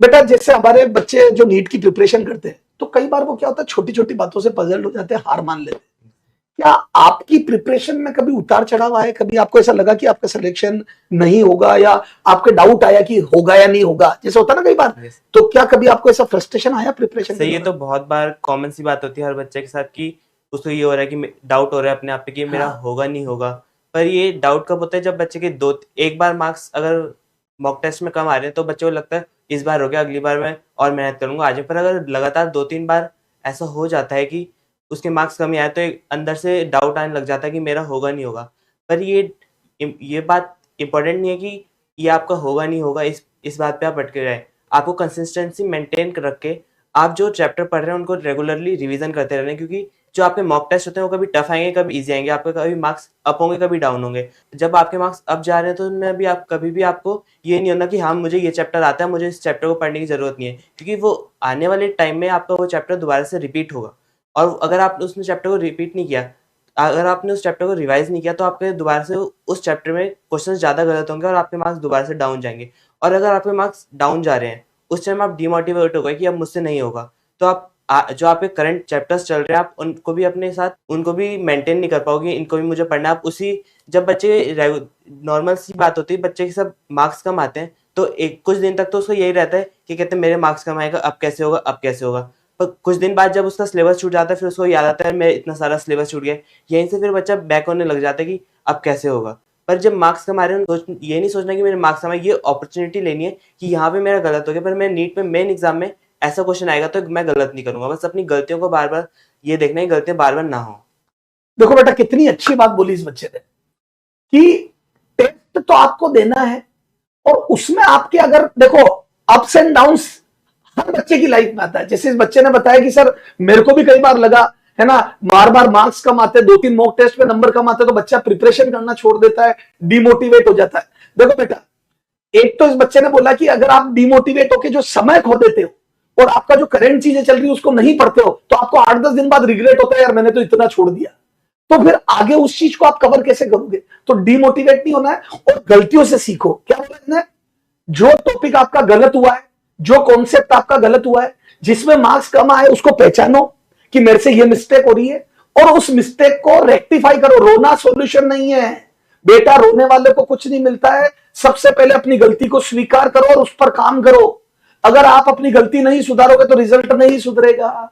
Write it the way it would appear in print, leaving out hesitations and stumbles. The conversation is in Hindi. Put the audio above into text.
बेटा जैसे हमारे बच्चे जो नीट की प्रिपरेशन करते हैं, तो कई बार वो क्या होता है, छोटी छोटी बातों से पजल हो जाते हैं, हार मान लेते हैं। क्या आपकी प्रिपरेशन में कभी उतार चढ़ाव आया? कभी आपको ऐसा लगा कि आपका सिलेक्शन नहीं होगा, या आपके डाउट आया कि होगा या नहीं होगा, जैसे होता है ना कई बार? Yes. तो क्या कभी आपको ऐसा फ्रस्ट्रेशन आया प्रिपरेशन के सही, ये दौरान? तो बहुत बार कॉमन सी बात होती है हर बच्चे के साथ कि उसको ये हो रहा है कि डाउट हो रहा है अपने आप पे कि मेरा हाँ। होगा नहीं होगा। पर ये डाउट कब होता है, जब बच्चे के दो एक बार मार्क्स अगर मॉक टेस्ट में कम आ रहे हैं तो बच्चे को लगता है इस बार हो गया, अगली बार मैं और मेहनत करूंगा आज। पर अगर लगातार 2-3 बार ऐसा हो जाता है कि उसके मार्क्स कम ही आए तो एक अंदर से डाउट आने लग जाता है कि मेरा होगा नहीं होगा। पर ये बात इम्पोर्टेंट नहीं है कि ये आपका होगा नहीं होगा, इस बात पे आप अटके रहे। आपको कंसिस्टेंसी मेंटेन रख के आप जो चैप्टर पढ़ रहे हैं उनको रेगुलरली रिवीजन करते रहना है, क्योंकि जो आपके मॉक टेस्ट होते हैं वो कभी टफ आएंगे, कभी इजी आएंगे, आपके कभी मार्क्स अप होंगे, कभी डाउन होंगे। जब आपके मार्क्स अप जा रहे हैं तो उनमें भी आप कभी भी आपको ये नहीं होना कि हाँ मुझे ये चैप्टर आता है, मुझे इस चैप्टर को पढ़ने की जरूरत नहीं है, क्योंकि वो आने वाले टाइम में आपका वो चैप्टर दोबारा से रिपीट होगा। और अगर आपने उस चैप्टर को रिपीट नहीं किया, अगर आपने उस चैप्टर को रिवाइज नहीं किया, तो आपके दोबारा से उस चैप्टर में क्वेश्चन ज़्यादा गलत होंगे और आपके मार्क्स दोबारा से डाउन जाएंगे। और अगर आपके मार्क्स डाउन जा रहे हैं उस टाइम आप डिमोटिवेट हो गए कि अब मुझसे नहीं होगा, तो आप जो आपके करंट चैप्टर्स चल रहे हैं आप उनको भी अपने साथ उनको भी मेंटेन नहीं कर पाओगे, इनको भी मुझे पढ़ना है। आप उसी जब बच्चे नॉर्मल सी बात होती है, बच्चे के सब मार्क्स कम आते हैं तो एक कुछ दिन तक तो उसको यही रहता है कि कहते हैं मेरे मार्क्स कम आएगा, अब कैसे होगा, अब कैसे होगा। पर कुछ दिन बाद जब उसका सिलेबस छूट जाता है फिर उसको याद आता है मेरा इतना सारा सिलेबस छूट गया। यहीं से फिर बच्चा बैक होने लग जाता है कि अब कैसे होगा। पर जब मार्क्स कम आ रहे हैं ये नहीं सोचना कि मेरे मार्क्स कम आए, ये अपॉर्चुनिटी लेनी है कि यहाँ पे मेरा गलत हो गया, पर मैं नीट में मेन एग्जाम में ऐसा क्वेश्चन आएगा तो मैं गलत नहीं करूंगा। बस अपनी गलतियों को बार बार ये देखना है, गलतियां बार बार ना हो। देखो बेटा, कितनी अच्छी बात बोली इस बच्चे ने कि टेस्ट तो आपको देना है, और उसमें आपके अगर देखो अप्स एंड डाउन्स हर बच्चे की लाइफ में आता है। जैसे इस बच्चे ने बताया कि सर मेरे को भी कई बार लगा है ना, बार बार मार्क्स कम आते, 2-3 मॉक टेस्ट में नंबर कम आते तो बच्चा प्रिपरेशन करना छोड़ देता है, डिमोटिवेट हो जाता है। देखो बेटा, एक तो इस बच्चे ने बोला कि अगर आप डिमोटिवेट होकर जो समय खो देते हो और आपका जो करंट चीजें चल रही है उसको नहीं पढ़ते हो, तो आपको 8-10 दिन बाद रिग्रेट होता है यार मैंने तो इतना छोड़ दिया। तो फिर आगे उस चीज को आप कवर कैसे करोगे? तो डिमोटिवेट नहीं होना है और गलतियों से सीखो। क्या बोला इसने? जो टॉपिक आपका गलत हुआ है, जो कॉन्सेप्ट आपका गलत हुआ है, जिसमें मार्क्स कम आए, उसको पहचानो कि मेरे से ये मिस्टेक हो रही है और उस मिस्टेक को रेक्टिफाई करो। रोना सॉल्यूशन नहीं है बेटा, रोने वाले को कुछ नहीं मिलता है। सबसे पहले अपनी गलती को स्वीकार करो और उस पर काम करो। अगर आप अपनी गलती नहीं सुधारोगे तो रिजल्ट नहीं सुधरेगा।